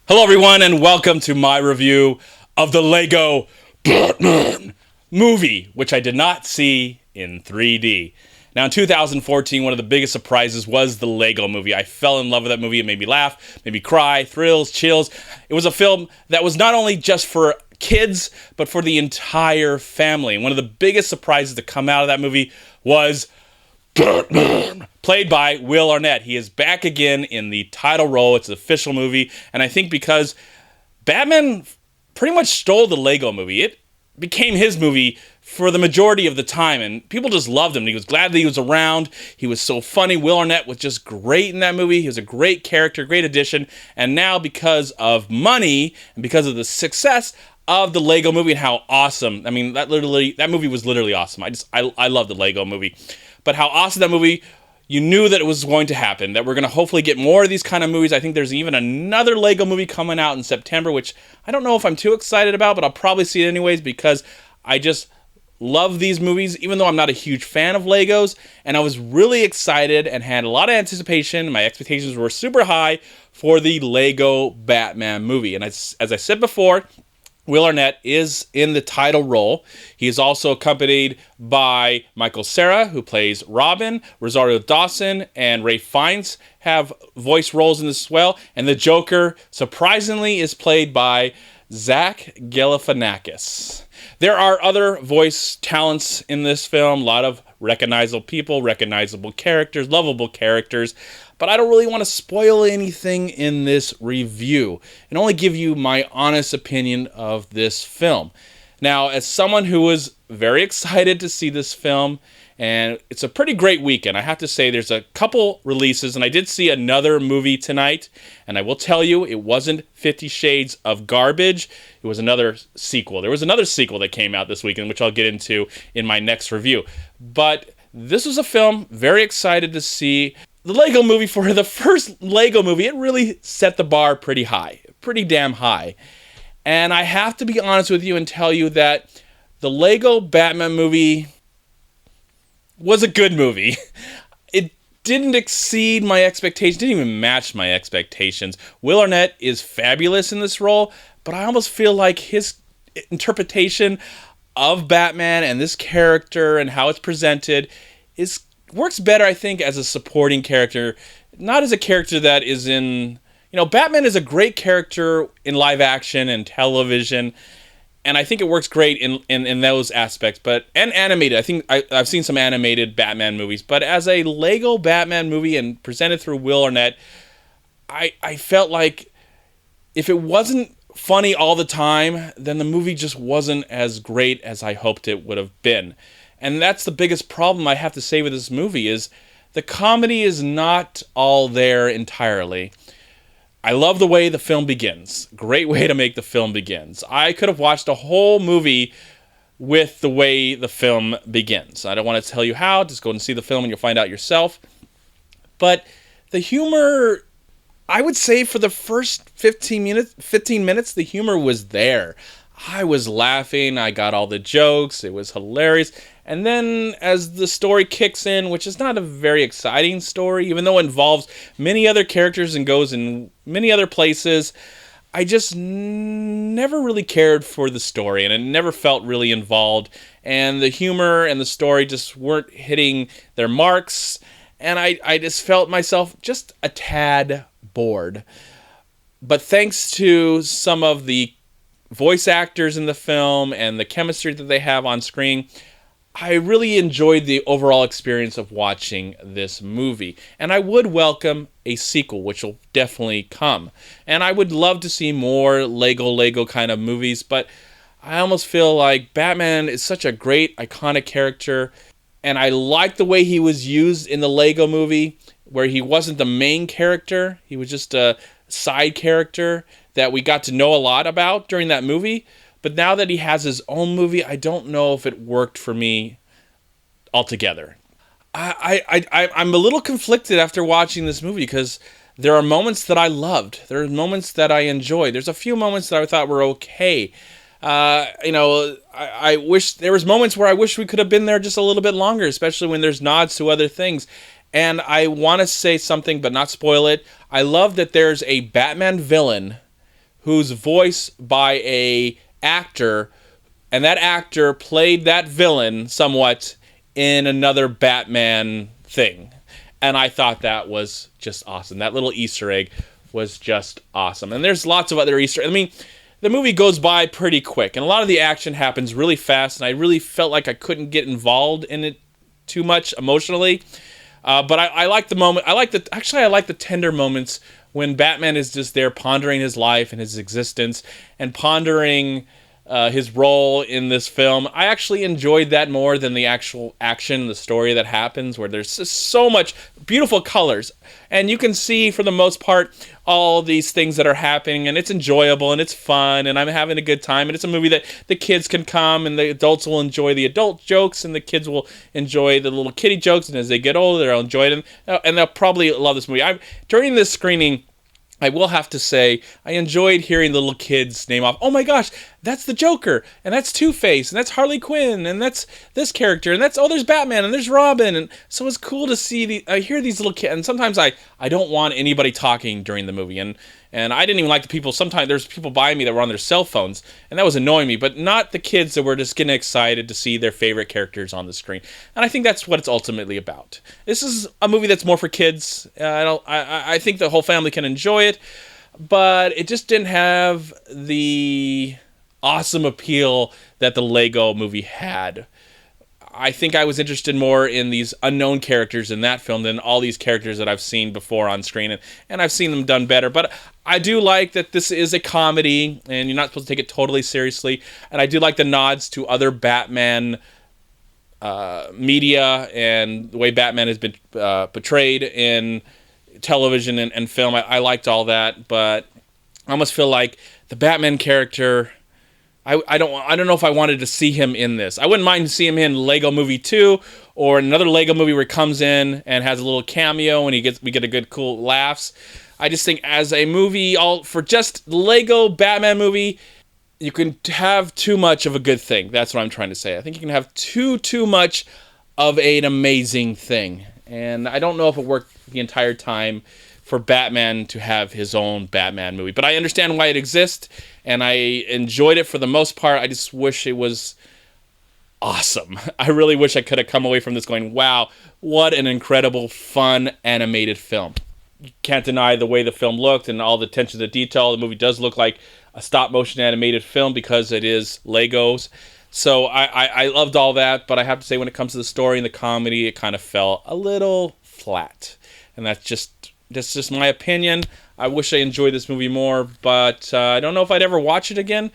Hello, everyone, and welcome to my review of the Lego Batman movie, which I did not see in 3D. Now, in 2014, one of the biggest surprises was the Lego movie. I fell in love with that movie. It made me laugh, made me cry, thrills, chills. It was a film that was not only just for kids, but for the entire family. And one of the biggest surprises to come out of that movie was Batman, played by Will Arnett. He is back again in the title role. It's an official movie, and I think because Batman pretty much stole the Lego movie, it became his movie for the majority of the time, and people just loved him. He was glad that he was around. He was so funny. Will Arnett was just great in that movie. He was a great character, great addition, and now because of money and because of the success of the Lego movie and how awesome, I mean, that movie was literally awesome. I love the Lego movie. But how awesome that movie, you knew that it was going to happen, that we're going to hopefully get more of these kind of movies. I think there's even another Lego movie coming out in September, which I don't know if I'm too excited about, but I'll probably see it anyways because I just love these movies, even though I'm not a huge fan of Legos. And I was really excited and had a lot of anticipation. My expectations were super high for the Lego Batman movie. And as I said before, Will Arnett is in the title role. He is also accompanied by Michael Cera, who plays Robin. Rosario Dawson and Ralph Fiennes have voice roles in this as well. And the Joker, surprisingly, is played by Zach Galifianakis. There are other voice talents in this film, a lot of recognizable people, recognizable characters, lovable characters, but I don't really want to spoil anything in this review and only give you my honest opinion of this film. Now, as someone who was very excited to see this film, and it's a pretty great weekend, I have to say there's a couple releases, and I did see another movie tonight, and I will tell you, it wasn't 50 Shades of Garbage. It was another sequel. There was another sequel that came out this weekend, which I'll get into in my next review. But this was a film, very excited to see. The Lego movie, for the first Lego movie, it really set the bar pretty high, pretty damn high. And I have to be honest with you and tell you that the Lego Batman movie was a good movie. It didn't exceed my expectations, didn't even match my expectations. Will Arnett is fabulous in this role, but I almost feel like his interpretation of Batman and this character and how it's presented works better, I think, as a supporting character, not as a character that is in... Batman is a great character in live action and television, and I think it works great in those aspects. And animated, I think I've seen some animated Batman movies, but as a Lego Batman movie and presented through Will Arnett, I felt like if it wasn't funny all the time, then the movie just wasn't as great as I hoped it would have been. And that's the biggest problem I have to say with this movie is the comedy is not all there entirely. I love the way the film begins. Great way to make the film begins. I could have watched a whole movie with the way the film begins. I don't want to tell you how. Just go and see the film and you'll find out yourself. But the humor, I would say for the first 15 minutes, the humor was there. I was laughing. I got all the jokes. It was hilarious. And then as the story kicks in, which is not a very exciting story, even though it involves many other characters and goes in many other places, I just never really cared for the story, and it never felt really involved. And the humor and the story just weren't hitting their marks, and I just felt myself just a tad bored. But thanks to some of the voice actors in the film and the chemistry that they have on screen, I really enjoyed the overall experience of watching this movie. And I would welcome a sequel, which will definitely come. And I would love to see more Lego kind of movies, but I almost feel like Batman is such a great, iconic character. And I like the way he was used in the Lego movie, where he wasn't the main character. He was just a side character that we got to know a lot about during that movie. But now that he has his own movie, I don't know if it worked for me altogether. I'm a little conflicted after watching this movie because there are moments that I loved. There are moments that I enjoyed. There's a few moments that I thought were okay. I wish there was moments where I wish we could have been there just a little bit longer, especially when there's nods to other things. And I want to say something, but not spoil it. I love that there's a Batman villain who's voiced by a actor, and that actor played that villain somewhat in another Batman thing. And I thought that was just awesome. That little Easter egg was just awesome. And there's lots of other Easter eggs. I mean, the movie goes by pretty quick, and a lot of the action happens really fast, and I really felt like I couldn't get involved in it too much emotionally. But I like the moment. I like the tender moments when Batman is just there pondering his life and his existence and pondering his role in this film. I actually enjoyed that more than the actual action, the story that happens, where there's just so much beautiful colors. And you can see, for the most part, all these things that are happening, and it's enjoyable, and it's fun, and I'm having a good time, and it's a movie that the kids can come, and the adults will enjoy the adult jokes, and the kids will enjoy the little kiddie jokes, and as they get older, they'll enjoy them, and they'll probably love this movie. During this screening, I will have to say, I enjoyed hearing the little kids name off, oh my gosh, that's the Joker, and that's Two-Face, and that's Harley Quinn, and that's this character, and that's, oh, there's Batman, and there's Robin, and so it's cool to see, I hear these little kids, and sometimes I don't want anybody talking during the movie, and I didn't even like the people, sometimes there's people by me that were on their cell phones, and that was annoying me, but not the kids that were just getting excited to see their favorite characters on the screen, and I think that's what it's ultimately about. This is a movie that's more for kids. I think the whole family can enjoy it, but it just didn't have the awesome appeal that the Lego movie had. I think I was interested more in these unknown characters in that film than all these characters that I've seen before on screen, and I've seen them done better. But I do like that this is a comedy, and you're not supposed to take it totally seriously, and I do like the nods to other Batman media and the way Batman has been portrayed in television and film. I liked all that, but I almost feel like the Batman character, I don't know if I wanted to see him in this. I wouldn't mind seeing him in Lego Movie 2 or another Lego movie where he comes in and has a little cameo and we get a good cool laughs. I just think as a movie, for just Lego Batman movie, you can have too much of a good thing. That's what I'm trying to say. I think you can have too much of an amazing thing. And I don't know if it worked the entire time for Batman to have his own Batman movie. But I understand why it exists, and I enjoyed it for the most part. I just wish it was awesome. I really wish I could have come away from this going, wow, what an incredible, fun, animated film. You can't deny the way the film looked and all the attention to detail. The movie does look like a stop-motion animated film because it is Legos. So I loved all that, but I have to say when it comes to the story and the comedy, it kind of fell a little flat. And that's just my opinion. I wish I enjoyed this movie more, but I don't know if I'd ever watch it again.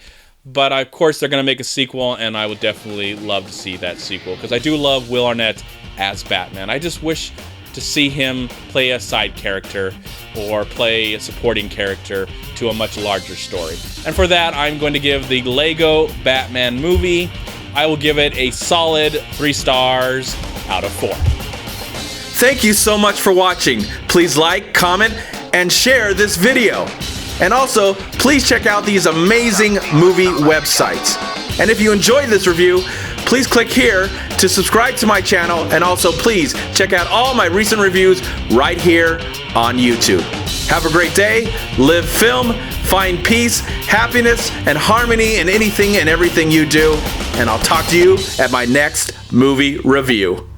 But of course, they're going to make a sequel, and I would definitely love to see that sequel because I do love Will Arnett as Batman. I just wish to see him play a side character or play a supporting character to a much larger story. And for that, I'm going to give the Lego Batman movie, I will give it a solid 3 stars out of 4. Thank you so much for watching. Please like, comment, and share this video. And also, please check out these amazing movie websites. And if you enjoyed this review, please click here to subscribe to my channel, and also please check out all my recent reviews right here on YouTube. Have a great day, live film, find peace, happiness, and harmony in anything and everything you do, and I'll talk to you at my next movie review.